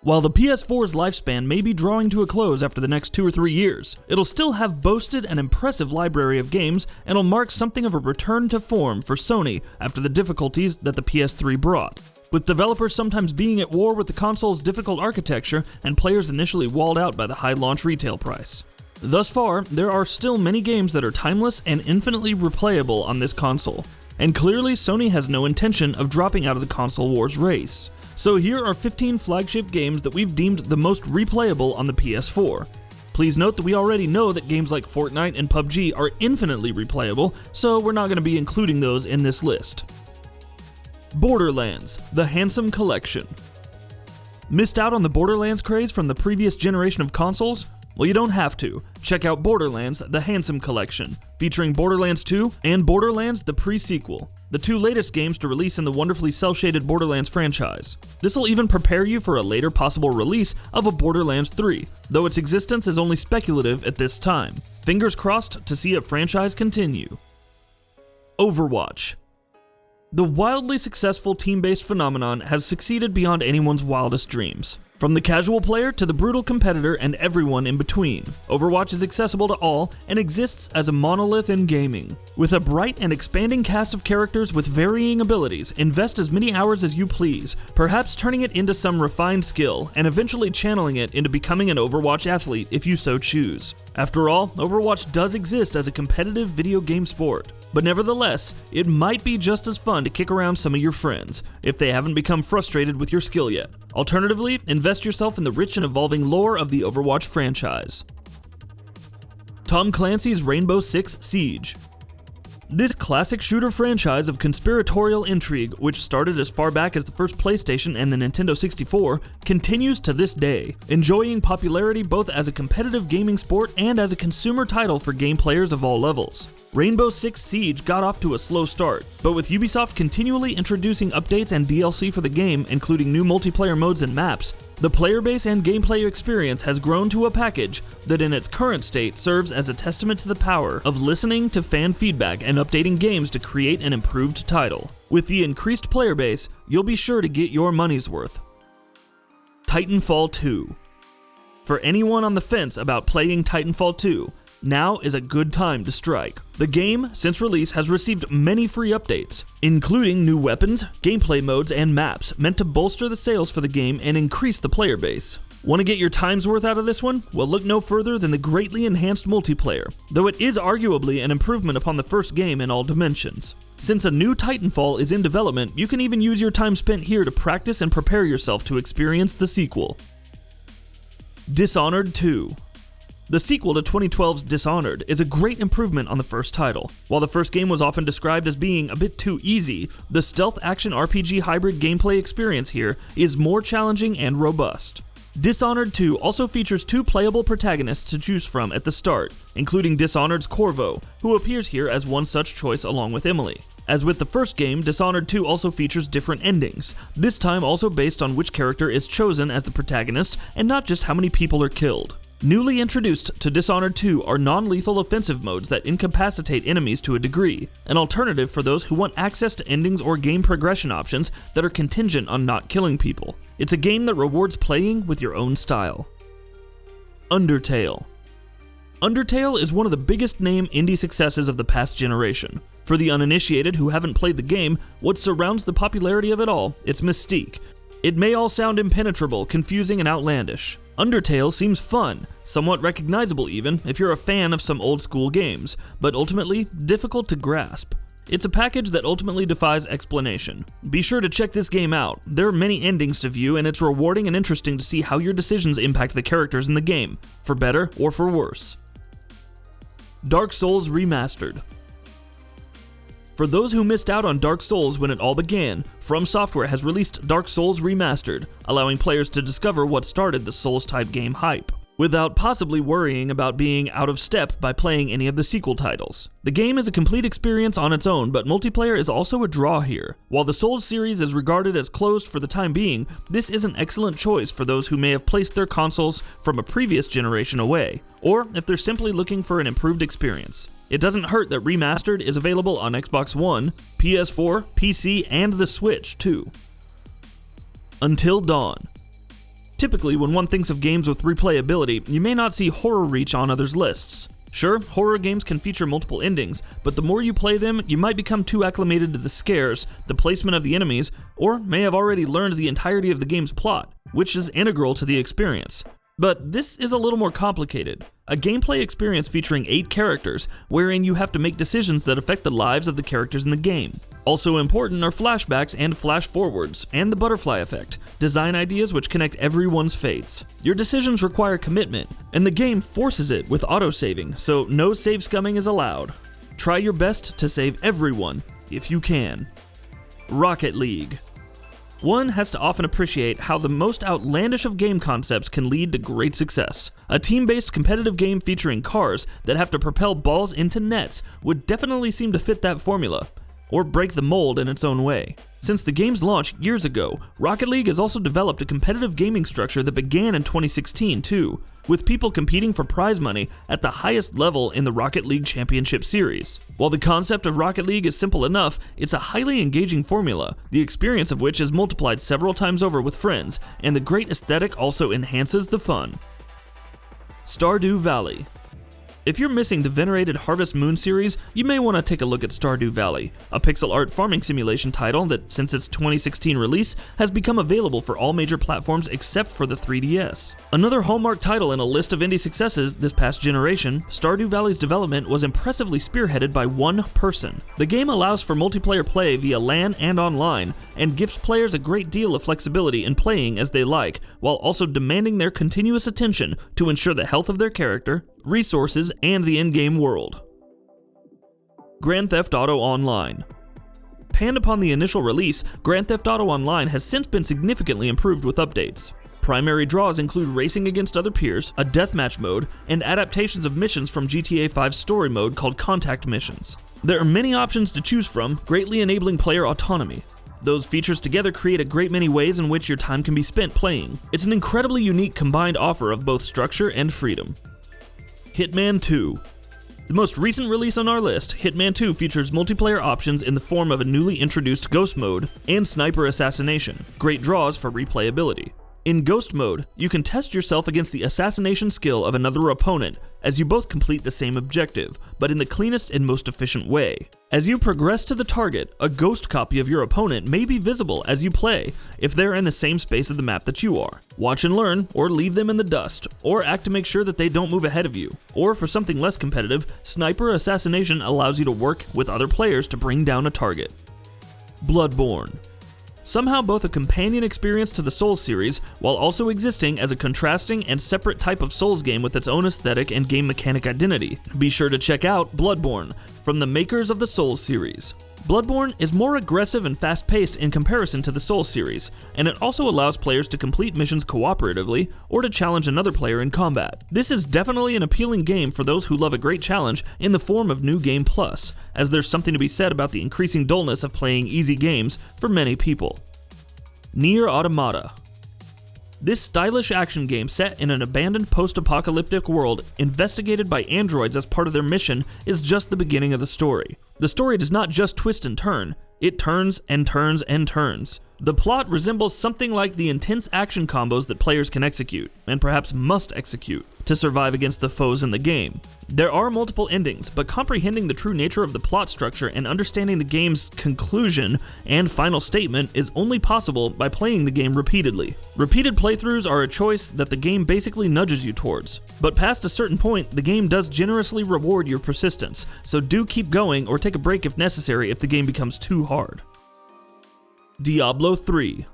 While the PS4's lifespan may be drawing to a close after the next 2 or 3 years, it'll still have boasted an impressive library of games and will mark something of a return to form for Sony after the difficulties that the PS3 brought. With developers sometimes being at war with the console's difficult architecture and players initially walled out by the high launch retail price. Thus far, there are still many games that are timeless and infinitely replayable on this console, and clearly Sony has no intention of dropping out of the console wars race. So here are 15 flagship games that we've deemed the most replayable on the PS4. Please note that we already know that games like Fortnite and PUBG are infinitely replayable, so we're not going to be including those in this list. Borderlands: The Handsome Collection. Missed out on the Borderlands craze from the previous generation of consoles? Well, you don't have to. Check out Borderlands: The Handsome Collection, featuring Borderlands 2 and Borderlands: The Pre-Sequel, the 2 latest games to release in the wonderfully cel-shaded Borderlands franchise. This will even prepare you for a later possible release of a Borderlands 3, though its existence is only speculative at this time. Fingers crossed to see a franchise continue. Overwatch. The wildly successful team-based phenomenon has succeeded beyond anyone's wildest dreams. From the casual player to the brutal competitor and everyone in between, Overwatch is accessible to all and exists as a monolith in gaming. With a bright and expanding cast of characters with varying abilities, invest as many hours as you please, perhaps turning it into some refined skill and eventually channeling it into becoming an Overwatch athlete if you so choose. After all, Overwatch does exist as a competitive video game sport. But nevertheless, it might be just as fun to kick around some of your friends, if they haven't become frustrated with your skill yet. Alternatively, invest yourself in the rich and evolving lore of the Overwatch franchise. Tom Clancy's Rainbow Six Siege. This classic shooter franchise of conspiratorial intrigue, which started as far back as the first PlayStation and the Nintendo 64, continues to this day, enjoying popularity both as a competitive gaming sport and as a consumer title for game players of all levels. Rainbow Six Siege got off to a slow start, but with Ubisoft continually introducing updates and DLC for the game, including new multiplayer modes and maps, the player base and gameplay experience has grown to a package that in its current state serves as a testament to the power of listening to fan feedback and updating games to create an improved title. With the increased player base, you'll be sure to get your money's worth. Titanfall 2. For anyone on the fence about playing Titanfall 2, now is a good time to strike. The game, since release, has received many free updates, including new weapons, gameplay modes, and maps meant to bolster the sales for the game and increase the player base. Want to get your time's worth out of this one? Well, look no further than the greatly enhanced multiplayer, though it is arguably an improvement upon the first game in all dimensions. Since a new Titanfall is in development, you can even use your time spent here to practice and prepare yourself to experience the sequel. Dishonored 2. The sequel to 2012's Dishonored is a great improvement on the first title. While the first game was often described as being a bit too easy, the stealth action RPG hybrid gameplay experience here is more challenging and robust. Dishonored 2 also features 2 playable protagonists to choose from at the start, including Dishonored's Corvo, who appears here as one such choice along with Emily. As with the first game, Dishonored 2 also features different endings, this time also based on which character is chosen as the protagonist and not just how many people are killed. Newly introduced to Dishonored 2 are non-lethal offensive modes that incapacitate enemies to a degree, an alternative for those who want access to endings or game progression options that are contingent on not killing people. It's a game that rewards playing with your own style. Undertale. Undertale is one of the biggest name indie successes of the past generation. For the uninitiated who haven't played the game, what surrounds the popularity of it all, its mystique. It may all sound impenetrable, confusing, and outlandish. Undertale seems fun, somewhat recognizable even if you're a fan of some old school games, but ultimately difficult to grasp. It's a package that ultimately defies explanation. Be sure to check this game out. There are many endings to view, and it's rewarding and interesting to see how your decisions impact the characters in the game, for better or for worse. Dark Souls Remastered. For those who missed out on Dark Souls when it all began, From Software has released Dark Souls Remastered, allowing players to discover what started the Souls-type game hype, without possibly worrying about being out of step by playing any of the sequel titles. The game is a complete experience on its own, but multiplayer is also a draw here. While the Souls series is regarded as closed for the time being, this is an excellent choice for those who may have placed their consoles from a previous generation away, or if they're simply looking for an improved experience. It doesn't hurt that Remastered is available on Xbox One, PS4, PC, and the Switch, too. Until Dawn. Typically, when one thinks of games with replayability, you may not see Horror Reach on others' lists. Sure, horror games can feature multiple endings, but the more you play them, you might become too acclimated to the scares, the placement of the enemies, or may have already learned the entirety of the game's plot, which is integral to the experience. But this is a little more complicated. A gameplay experience featuring 8 characters, wherein you have to make decisions that affect the lives of the characters in the game. Also important are flashbacks and flash forwards, and the butterfly effect, design ideas which connect everyone's fates. Your decisions require commitment, and the game forces it with auto-saving, so no save scumming is allowed. Try your best to save everyone, if you can. Rocket League. One has to often appreciate how the most outlandish of game concepts can lead to great success. A team-based competitive game featuring cars that have to propel balls into nets would definitely seem to fit that formula, or break the mold in its own way. Since the game's launch years ago, Rocket League has also developed a competitive gaming structure that began in 2016 too, with people competing for prize money at the highest level in the Rocket League Championship Series. While the concept of Rocket League is simple enough, it's a highly engaging formula, the experience of which is multiplied several times over with friends, and the great aesthetic also enhances the fun. Stardew Valley. If you're missing the venerated Harvest Moon series, you may want to take a look at Stardew Valley, a pixel art farming simulation title that, since its 2016 release, has become available for all major platforms except for the 3DS. Another hallmark title in a list of indie successes this past generation, Stardew Valley's development was impressively spearheaded by one person. The game allows for multiplayer play via LAN and online, and gives players a great deal of flexibility in playing as they like, while also demanding their continuous attention to ensure the health of their character, resources, and the in-game world. Grand Theft Auto Online. Panned upon the initial release, Grand Theft Auto Online has since been significantly improved with updates. Primary draws include racing against other peers, a deathmatch mode, and adaptations of missions from GTA 5's story mode called Contact Missions. There are many options to choose from, greatly enabling player autonomy. Those features together create a great many ways in which your time can be spent playing. It's an incredibly unique combined offer of both structure and freedom. Hitman 2. The most recent release on our list, Hitman 2 features multiplayer options in the form of a newly introduced Ghost Mode and Sniper Assassination, great draws for replayability. In Ghost Mode, you can test yourself against the assassination skill of another opponent, as you both complete the same objective, but in the cleanest and most efficient way. As you progress to the target, a ghost copy of your opponent may be visible as you play, if they're in the same space of the map that you are. Watch and learn, or leave them in the dust, or act to make sure that they don't move ahead of you. Or for something less competitive, Sniper Assassination allows you to work with other players to bring down a target. Bloodborne. Somehow both a companion experience to the Souls series, while also existing as a contrasting and separate type of Souls game with its own aesthetic and game mechanic identity. Be sure to check out Bloodborne, from the makers of the Souls series. Bloodborne is more aggressive and fast-paced in comparison to the Souls series, and it also allows players to complete missions cooperatively or to challenge another player in combat. This is definitely an appealing game for those who love a great challenge in the form of New Game Plus, as there's something to be said about the increasing dullness of playing easy games for many people. Nier Automata. This stylish action game set in an abandoned post-apocalyptic world investigated by androids as part of their mission is just the beginning of the story. The story does not just twist and turn, it turns and turns and turns. The plot resembles something like the intense action combos that players can execute, and perhaps must execute, to survive against the foes in the game. There are multiple endings, but comprehending the true nature of the plot structure and understanding the game's conclusion and final statement is only possible by playing the game repeatedly. Repeated playthroughs are a choice that the game basically nudges you towards, but past a certain point, the game does generously reward your persistence, so do keep going or take a break if necessary if the game becomes too hard. Diablo 3.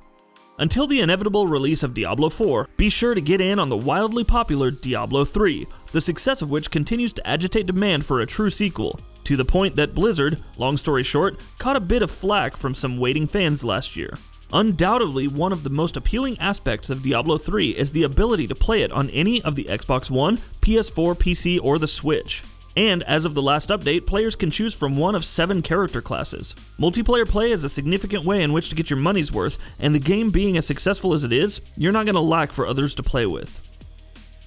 Until the inevitable release of Diablo 4, be sure to get in on the wildly popular Diablo 3, the success of which continues to agitate demand for a true sequel, to the point that Blizzard, long story short, caught a bit of flack from some waiting fans last year. Undoubtedly, one of the most appealing aspects of Diablo 3 is the ability to play it on any of the Xbox One, PS4, PC, or the Switch. And as of the last update, players can choose from one of 7 character classes. Multiplayer play is a significant way in which to get your money's worth, and the game being as successful as it is, you're not going to lack for others to play with.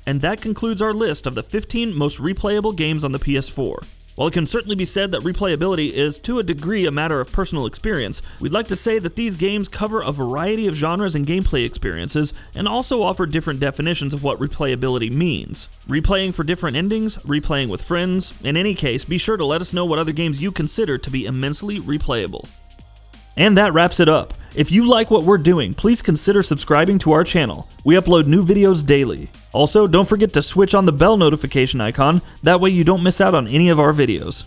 And that concludes our list of the 15 most replayable games on the PS4. While it can certainly be said that replayability is to a degree a matter of personal experience, we'd like to say that these games cover a variety of genres and gameplay experiences, and also offer different definitions of what replayability means. Replaying for different endings, replaying with friends. In any case, be sure to let us know what other games you consider to be immensely replayable. And that wraps it up. If you like what we're doing, please consider subscribing to our channel. We upload new videos daily. Also, don't forget to switch on the bell notification icon, that way you don't miss out on any of our videos.